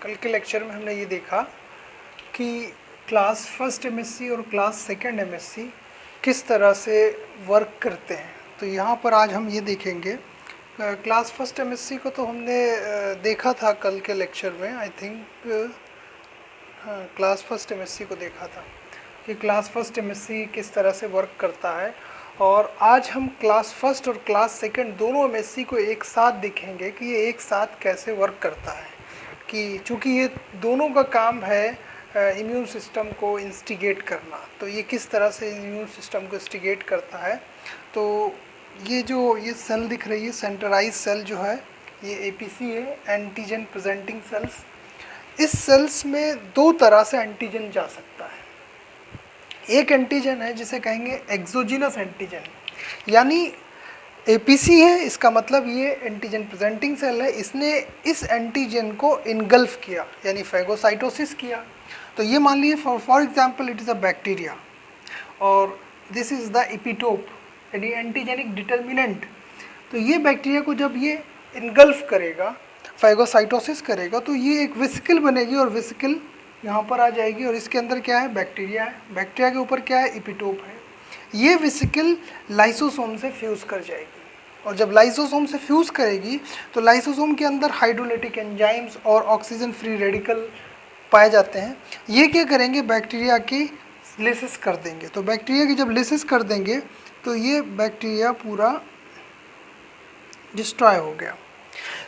कल के लेक्चर में हमने ये देखा कि क्लास फर्स्ट एमएससी और क्लास सेकंड एमएससी किस तरह से वर्क करते हैं। तो यहाँ पर आज हम ये देखेंगे। क्लास फर्स्ट एमएससी को तो हमने देखा था कल के लेक्चर में, आई थिंक हाँ, क्लास फर्स्ट एमएससी को देखा था कि क्लास फर्स्ट एमएससी किस तरह से वर्क करता है। और आज हम क्लास फर्स्ट और क्लास सेकंड दोनों एमएससी को एक साथ देखेंगे कि ये एक साथ कैसे वर्क करता है, कि चूँकि ये दोनों का काम है इम्यून सिस्टम को इंस्टिगेट करना, तो ये किस तरह से इम्यून सिस्टम को इंस्टिगेट करता है। तो ये सेल दिख रही है, सेंट्रलाइज सेल जो है ये एपीसी है, एंटीजन प्रेजेंटिंग सेल्स। इस सेल्स में दो तरह से एंटीजन जा सकता है। एक एंटीजन है जिसे कहेंगे एक्सोजिनस एंटीजन, यानी एपीसी है, इसका मतलब ये एंटीजन प्रेजेंटिंग सेल है, इसने इस एंटीजन को इनगल्फ किया यानी फैगोसाइटोसिस किया। तो ये मान लीजिए for example it is a bacteria और दिस इज़ द एपिटोप यानी एंटीजेनिक डिटर्मिनेंट। तो ये बैक्टीरिया को जब ये इनगल्फ करेगा, फैगोसाइटोसिस करेगा, तो ये एक वेसिकल बनेगी और वेसिकल यहाँ पर आ जाएगी और इसके अंदर क्या है, बैक्टीरिया है, बैक्टीरिया के ऊपर क्या है, एपिटोप है। ये वेसिकल लाइसोसोम से फ्यूज़ कर जाएगी और जब लाइसोसोम से फ्यूज़ करेगी तो लाइसोसोम के अंदर हाइड्रोलाइटिक एंजाइम्स और ऑक्सीजन फ्री रेडिकल पाए जाते हैं। ये क्या करेंगे, बैक्टीरिया की लिसिस कर देंगे। तो बैक्टीरिया की जब लिसिस कर देंगे तो ये बैक्टीरिया पूरा डिस्ट्रॉय हो गया।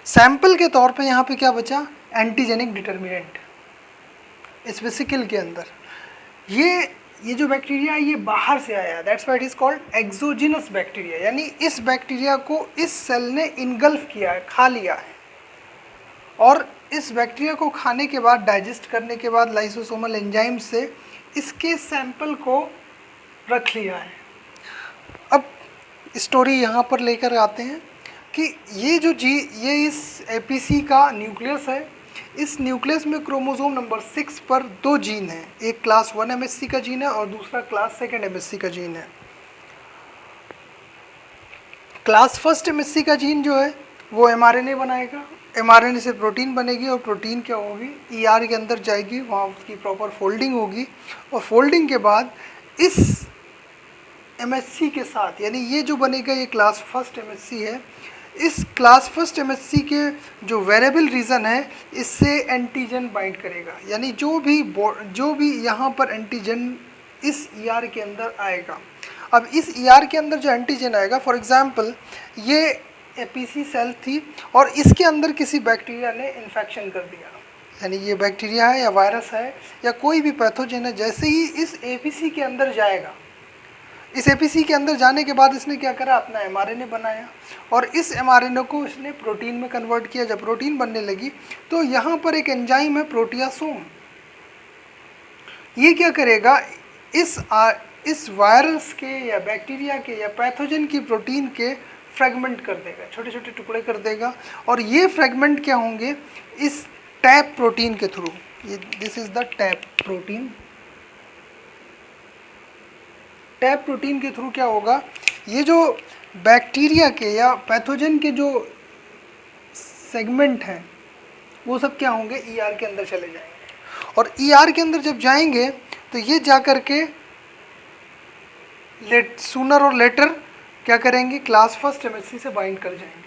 सैंपल के तौर पे यहाँ पे क्या बचा, एंटीजेनिक डिटर्मिनेंट इस वेसिकल के अंदर। ये जो बैक्टीरिया है ये बाहर से आया, that's why it is called exogenous bacteria, यानी इस बैक्टीरिया को इस सेल ने इनगल्फ किया है, खा लिया है। और इस बैक्टीरिया को खाने के बाद, डाइजेस्ट करने के बाद लाइसोसोमल एंजाइम से इसके सैंपल को रख लिया है। अब स्टोरी यहाँ पर लेकर आते हैं कि ये इस एपीसी का न्यूक्लियस है। इस न्यूक्लियस में क्रोमोसोम नंबर 6 पर दो जीन हैं, एक क्लास 1 एमएससी का जीन है और दूसरा क्लास सेकंड एमएससी का जीन है। क्लास फर्स्ट एमएससी का जीन जो है वो एमआरएनए बनाएगा, एमआरएनए से प्रोटीन बनेगी और प्रोटीन क्या होगी, ईआर के अंदर जाएगी, वहाँ उसकी प्रॉपर फोल्डिंग होगी और फोल्डिंग के बाद इस एमएससी के साथ, यानी ये जो बनेगा ये क्लास फर्स्ट एमएससी है, इस क्लास फर्स्ट एमएससी के जो वेरिएबल रीजन है इससे एंटीजन बाइंड करेगा, यानी जो भी यहाँ पर एंटीजन इस ईआर के अंदर आएगा। अब इस ईआर के अंदर जो एंटीजन आएगा, फॉर एग्जांपल ये एपीसी सेल थी और इसके अंदर किसी बैक्टीरिया ने इन्फेक्शन कर दिया, यानी ये बैक्टीरिया है या वायरस है या कोई भी पैथोजन है, जैसे ही इस एपीसी के अंदर जाएगा, इस एपीसी के अंदर जाने के बाद इसने क्या करा, अपना एमआरएनए बनाया और इस एमआरएनए को इसने प्रोटीन में कन्वर्ट किया। जब प्रोटीन बनने लगी तो यहाँ पर एक एंजाइम है प्रोटियासोम, ये क्या करेगा, इस वायरस के या बैक्टीरिया के या पैथोजन की प्रोटीन के फ्रेगमेंट कर देगा, छोटे छोटे टुकड़े कर देगा और ये फ्रेगमेंट क्या होंगे, इस टैप प्रोटीन के थ्रू, ये this is the tap protein. Tap protein के थ्रू क्या होगा, ये जो बैक्टीरिया के या पैथोजन के जो सेगमेंट हैं वो सब क्या होंगे, ईआर के अंदर चले जाएंगे और ईआर के अंदर जब जाएंगे तो ये जा कर के सूनर और लेटर क्या करेंगे, क्लास फर्स्ट एमएससी से बाइंड कर जाएंगे।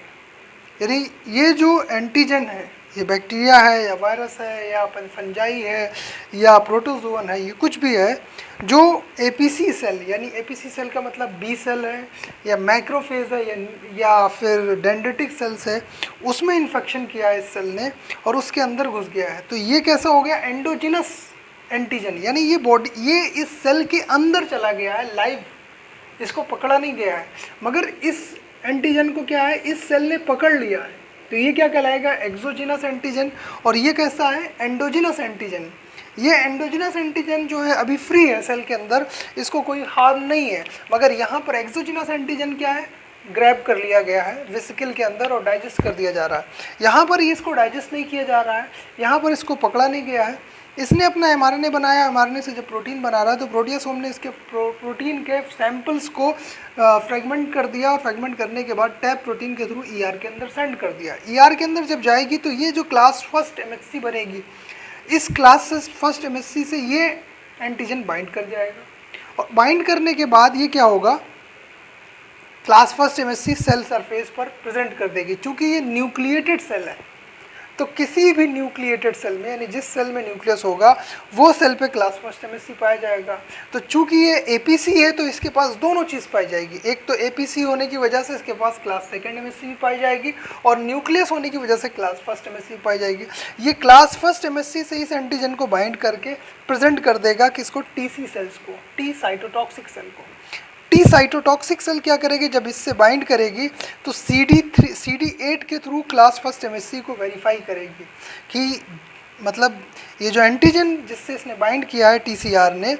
यानी ये जो एंटीजन है, ये बैक्टीरिया है या वायरस है या फंजाई है या प्रोटोजोअन है, ये कुछ भी है, जो एपीसी सेल, यानी एपीसी सेल का मतलब बी सेल है या मैक्रोफेज है या फिर डेंड्रिटिक सेल्स है, उसमें इन्फेक्शन किया है इस सेल ने और उसके अंदर घुस गया है। तो ये कैसा हो गया, एंडोजिनस एंटीजन, यानी ये इस सेल के अंदर चला गया है लाइव, इसको पकड़ा नहीं गया है, मगर इस एंटीजन को क्या है, इस सेल ने पकड़ लिया है। तो ये क्या कहलाएगा, एक्सोजिनस एंटीजन। और ये कैसा है, एंडोजिनस एंटीजन। ये एंडोजिनस एंटीजन जो है अभी फ्री है सेल के अंदर, इसको कोई हार्म नहीं है, मगर यहाँ पर एक्सोजिनस एंटीजन क्या है, ग्रैब कर लिया गया है वेसिकल के अंदर और डाइजेस्ट कर दिया जा रहा है। यहाँ पर इसको डाइजेस्ट नहीं किया जा रहा है, यहाँ पर इसको पकड़ा नहीं गया है, इसने अपना mRNA बनाया, mRNA से जब प्रोटीन बना रहा है तो प्रोटियोसोम ने इसके प्रोटीन के सैंपल्स को फ्रेगमेंट कर दिया, और फ्रेगमेंट करने के बाद टैप प्रोटीन के थ्रू ER के अंदर सेंड कर दिया। ER के अंदर जब जाएगी तो ये जो क्लास फर्स्ट MHC बनेगी, इस क्लास फर्स्ट MHC से ये एंटीजन बाइंड कर जाएगा, और बाइंड करने के बाद ये क्या होगा, class first MHC cell surface पर प्रेजेंट कर देगी। चूंकि ये न्यूक्लिएटेड सेल है तो किसी भी न्यूक्लिएटेड सेल में, यानी जिस सेल में न्यूक्लियस होगा वो सेल पे क्लास फर्स्ट MHC पाया जाएगा। तो चूंकि ये APC है तो इसके पास दोनों चीज़ पाई जाएगी, एक तो APC होने की वजह से इसके पास क्लास सेकेंड MHC भी पाई जाएगी, और न्यूक्लियस होने की वजह से क्लास फर्स्ट MHC भी पाई जाएगी। ये क्लास फर्स्ट MHC से इस एंटीजन को बाइंड करके प्रेजेंट कर देगा किसको, TC सेल्स को, टी साइटोटॉक्सिक सेल को। टी साइटोटॉक्सिक सेल क्या करेगी, जब इससे बाइंड करेगी तो CD8 के थ्रू क्लास फर्स्ट MHC को वेरीफाई करेगी कि मतलब ये जो एंटीजन जिससे इसने बाइंड किया है TCR ने,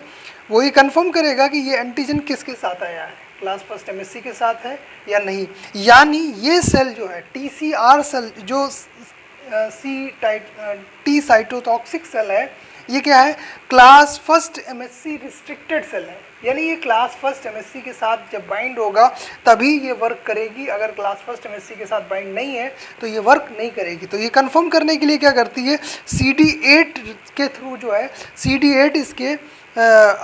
वो ये कंफर्म करेगा कि ये एंटीजन किसके साथ आया है, क्लास फर्स्ट MHC के साथ है या नहीं। यानी ये सेल जो है TCR सेल, जो टी साइटोटॉक्सिक सेल है, ये क्या है, class first MHC restricted cell है। यानी ये क्लास फर्स्ट MHC के साथ जब बाइंड होगा तभी ये वर्क करेगी, अगर क्लास फर्स्ट MHC के साथ बाइंड नहीं है तो ये वर्क नहीं करेगी। तो ये कंफर्म करने के लिए क्या करती है, CD8 के थ्रू जो है, CD8 इसके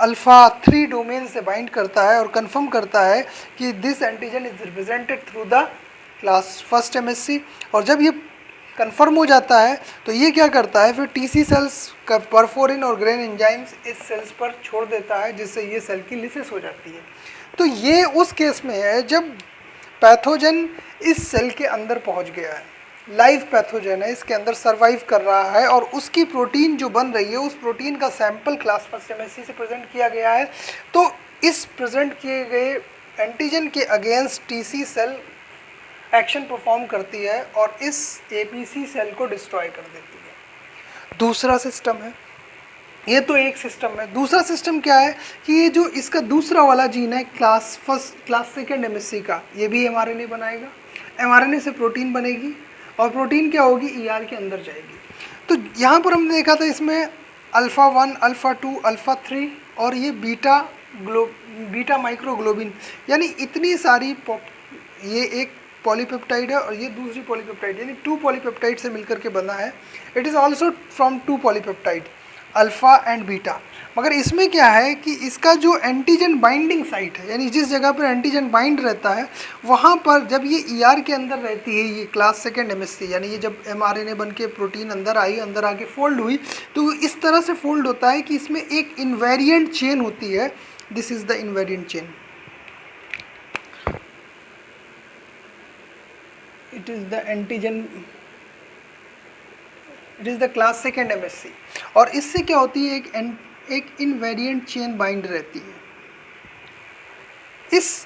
अल्फ़ा 3 डोमेन से बाइंड करता है और कंफर्म करता है कि this antigen is represented through the class first MHC। और जब ये कन्फर्म हो जाता है तो ये क्या करता है, फिर TC सेल्स का परफोरिन और ग्रेन एंजाइम्स इस सेल्स पर छोड़ देता है, जिससे ये सेल की लिसिस हो जाती है। तो ये उस केस में है जब पैथोजन इस सेल के अंदर पहुंच गया है, लाइव पैथोजन है, इसके अंदर सर्वाइव कर रहा है, और उसकी प्रोटीन जो बन रही है उस प्रोटीन का सैंपल क्लास फर्स्ट MHC से प्रेजेंट किया गया है। तो इस प्रेजेंट किए गए एंटीजन के against TC cell action perform करती है और इस APC सेल को डिस्ट्रॉय कर देती है। दूसरा सिस्टम है, ये तो एक सिस्टम है। दूसरा सिस्टम क्या है कि ये जो इसका दूसरा वाला जीन है क्लास सेकेंड MHC का, ये भी mRNA बनाएगा, mRNA से प्रोटीन बनेगी, और प्रोटीन क्या होगी, ER के अंदर जाएगी। तो यहाँ पर हमने देखा था इसमें अल्फ़ा 1, अल्फ़ा 2, अल्फ़ा 3 और ये बीटा माइक्रोग्लोबिन, यानी इतनी सारी ये एक पॉलीपेप्टाइड है और ये दूसरी पॉलीपेप्टाइड, यानी 2 पॉलीपेप्टाइड से मिलकर के बना है। It is also from 2 polypeptide, alpha and beta. मगर इसमें क्या है कि इसका जो एंटीजन बाइंडिंग साइट है, यानी जिस जगह पर एंटीजन बाइंड रहता है वहाँ पर जब ये ER के अंदर रहती है, ये क्लास सेकेंड MHC, यानी ये जब mRNA बन के प्रोटीन अंदर आई, अंदर आके फोल्ड हुई, तो इस तरह से फोल्ड होता है कि इसमें एक इन्वेरिएंट चेन होती है। This is the invariant chain, it is the antigen, it is the class second MHC। और इससे क्या होती है, एक इनवेरिएंट चेन बाइंड रहती है। इस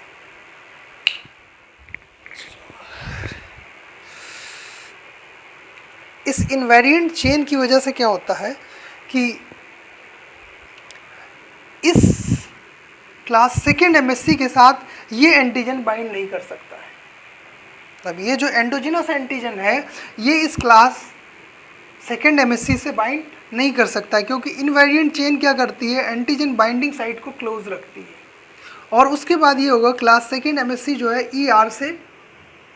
इनवेरिएंट चेन की वजह से क्या होता है कि इस क्लास सेकेंड MHC के साथ ये एंटीजन बाइंड नहीं कर सकता है। तब ये जो एंडोजिनस एंटीजन है ये इस क्लास सेकेंड MHC से बाइंड नहीं कर सकता, क्योंकि इनवेरिएंट चेन क्या करती है, एंटीजन बाइंडिंग साइट को क्लोज रखती है। और उसके बाद ये होगा, क्लास सेकेंड MHC जो है ER से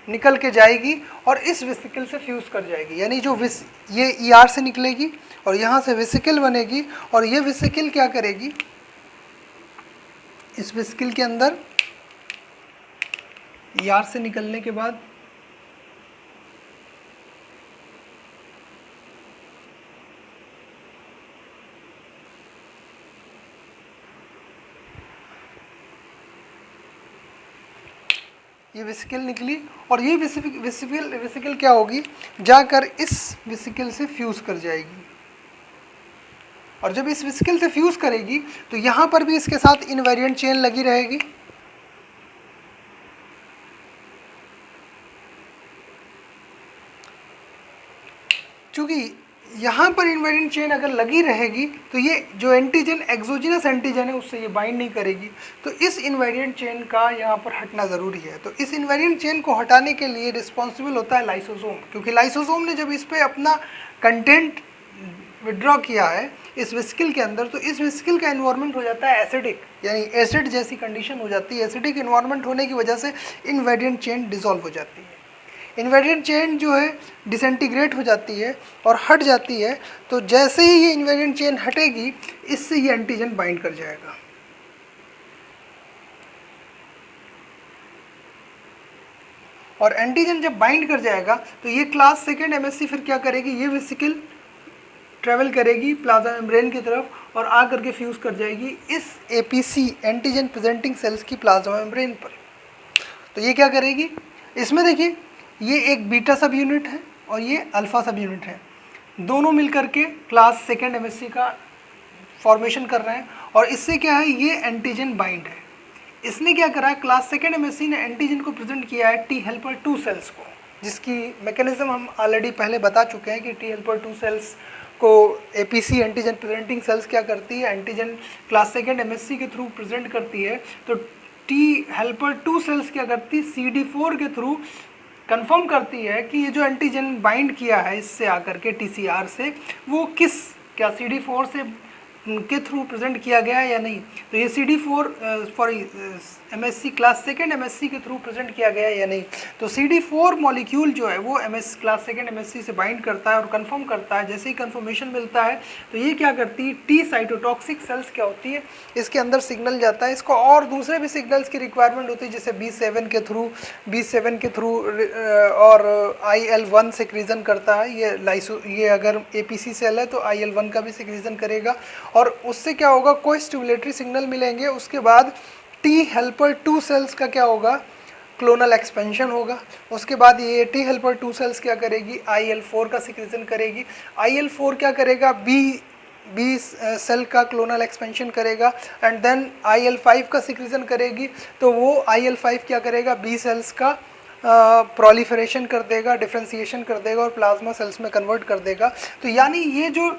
निकल के जाएगी और इस वेसिकल से फ्यूज़ कर जाएगी, यानी जो ये ER से निकलेगी और यहाँ से वेसिकल बनेगी, और ये वेसिकल क्या करेगी, इस वेसिकल के अंदर ER से निकलने के बाद ये वेसिकल निकली, और ये वेसिकल क्या होगी, जाकर इस वेसिकल से फ्यूज़ कर जाएगी। और जब इस वेसिकल से फ्यूज़ करेगी तो यहाँ पर भी इसके साथ इनवेरिएंट चेन लगी रहेगी। चूँकि यहाँ पर इनवेरिएंट चेन अगर लगी रहेगी तो ये जो एंटीजन एक्सोजिनस एंटीजन है उससे ये बाइंड नहीं करेगी, तो इस इनवेरिएंट चेन का यहाँ पर हटना ज़रूरी है। तो इस इनवेरिएंट चेन को हटाने के लिए रिस्पॉन्सिबल होता है लाइसोसोम, क्योंकि लाइसोसोम ने जब इस पर अपना कंटेंट विड्रॉ किया है इस वेसिकल के अंदर, तो इस वेसिकल का एनवायरनमेंट हो जाता है एसिडिक, यानी एसिड जैसी कंडीशन हो जाती है। एसिडिक एनवायरनमेंट होने की वजह से इनवेरिएंट चेन डिसॉल्व हो जाती है। इनवेरिएंट चेन जो है डिसइंटीग्रेट हो जाती है और हट जाती है। तो जैसे ही ये इनवेरिएंट चेन हटेगी, इससे ये एंटीजन बाइंड कर जाएगा। और एंटीजन जब बाइंड कर जाएगा तो ये क्लास सेकेंड एमएससी फिर क्या करेगी, ये वेसिकल ट्रेवल करेगी प्लाज्मा मेम्ब्रेन की तरफ और आ करके फ्यूज़ कर जाएगी इस एपीसी एंटीजन प्रेजेंटिंग सेल्स की प्लाज्मा मेम्ब्रेन पर। तो ये क्या करेगी, इसमें देखिए ये एक बीटा सब यूनिट है और ये अल्फा सब यूनिट है, दोनों मिलकर के क्लास सेकेंड एमएससी का फॉर्मेशन कर रहे हैं। और इससे क्या है, ये एंटीजन बाइंड है। इसने क्या करा है, क्लास सेकेंड एमएससी ने एंटीजन को प्रेजेंट किया है टी हेल्पर 2 सेल्स को, जिसकी मैकेनिज्म हम ऑलरेडी पहले बता चुके हैं कि टी हेल्पर 2 सेल्स को एपीसी एंटीजन प्रेजेंटिंग सेल्स क्या करती है, एंटीजन क्लास सेकेंड एमएससी के थ्रू प्रेजेंट करती है। तो टी हेल्पर 2 सेल्स क्या करती है, CD4 के थ्रू कंफर्म करती है कि ये जो एंटीजन बाइंड किया है इससे आकर के TCR से, वो क्या CD4 से के थ्रू प्रेजेंट किया गया है या नहीं। तो ये CD4 MSC class second MSC के थ्रू प्रेजेंट किया गया है या नहीं। तो CD4 मॉलिक्यूल जो है वो क्लास सेकेंड MSC से बाइंड करता है और कंफर्म करता है। जैसे ही कंफर्मेशन मिलता है तो ये क्या करती है, टी साइटोटॉक्सिक सेल्स क्या होती है, इसके अंदर सिग्नल जाता है। इसको और दूसरे भी सिग्नल्स की रिक्वायरमेंट होती है, जैसे B7 के थ्रू और IL-1 सिक्रीजन करता है। ये अगर APC सेल है तो IL-1 का भी सिक्रीजन करेगा और उससे क्या होगा, कोई स्टिमुलेटरी सिग्नल मिलेंगे। उसके बाद टी हेल्पर 2 सेल्स का क्या होगा, क्लोनल एक्सपेंशन होगा। उसके बाद ये टी हेल्पर 2 सेल्स क्या करेगी, IL-4 का सिक्रीजन करेगी। IL-4 क्या करेगा, बी सेल का क्लोनल एक्सपेंशन करेगा एंड देन IL-5 का सिक्रीजन करेगी। तो वो IL-5 क्या करेगा, बी सेल्स का प्रोलिफरेशन कर देगा, डिफ्रेंसिएशन कर देगा और प्लाज्मा सेल्स में कन्वर्ट कर देगा। तो यानी ये जो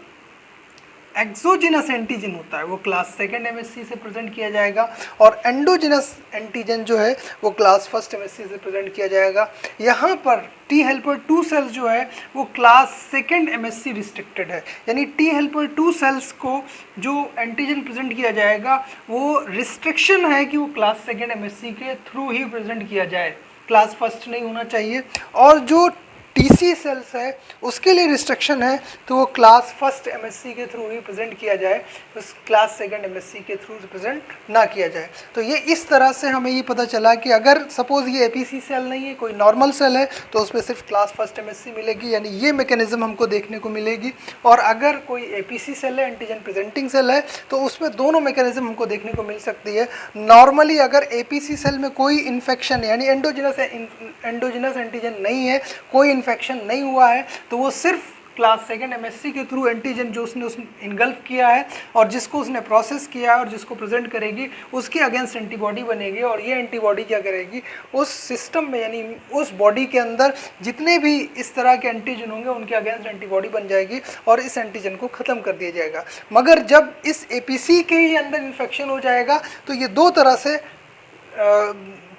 एक्सोजिनस एंटीजन होता है वो क्लास सेकेंड एमएससी से प्रेजेंट किया जाएगा और एंडोजिनस एंटीजन जो है वो क्लास फर्स्ट एमएससी से प्रेजेंट किया जाएगा। यहाँ पर टी हेल्पर 2 सेल्स जो है वो क्लास सेकेंड एमएससी रिस्ट्रिक्टेड है, यानी टी हेल्पर 2 सेल्स को जो एंटीजन प्रेजेंट किया जाएगा वो रिस्ट्रिक्शन है कि वो क्लास सेकेंड एमएससी के थ्रू ही प्रेजेंट किया जाए, क्लास फर्स्ट नहीं होना चाहिए। और जो TC सेल्स है उसके लिए रिस्ट्रिक्शन है, तो वो क्लास फर्स्ट MSC के थ्रू ही प्रेजेंट किया जाए, उस क्लास सेकंड MSC के थ्रू प्रेजेंट ना किया जाए। तो ये इस तरह से हमें ये पता चला कि अगर सपोज ये APC सेल नहीं है, कोई नॉर्मल सेल है, तो उसमें सिर्फ क्लास फर्स्ट MSC मिलेगी, यानी ये मैकेनिज्म हमको देखने को मिलेगी। और अगर कोई APC सेल है, एंटीजन प्रेजेंटिंग सेल है, तो उसमें दोनों मैकेनिज्म हमको देखने को मिल सकती है। नॉर्मली अगर APC सेल में कोई इन्फेक्शन यानी एंडोजिनस एंटीजन नहीं है, कोई इन्फेक्शन नहीं हुआ है, तो वो सिर्फ क्लास सेकेंड MSC के थ्रू एंटीजन जो उसने इनगल्फ किया है और जिसको उसने प्रोसेस किया है और जिसको प्रेजेंट करेगी उसके अगेंस्ट एंटीबॉडी बनेगी। और ये एंटीबॉडी क्या करेगी, उस सिस्टम में यानी उस बॉडी के अंदर जितने भी इस तरह के एंटीजन होंगे उनके अगेंस्ट एंटीबॉडी बन जाएगी और इस एंटीजन को ख़त्म कर दिया जाएगा। मगर जब इस APC के ही अंदर इन्फेक्शन हो जाएगा तो ये दो तरह से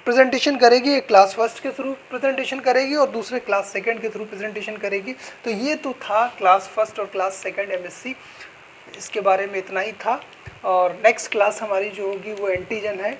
प्रेजेंटेशन करेगी, एक क्लास फर्स्ट के थ्रू प्रेजेंटेशन करेगी और दूसरे क्लास सेकंड के थ्रू प्रेजेंटेशन करेगी। तो ये तो था क्लास फर्स्ट और क्लास सेकंड MSC, इसके बारे में इतना ही था। और नेक्स्ट क्लास हमारी जो होगी वो एंटीजन है।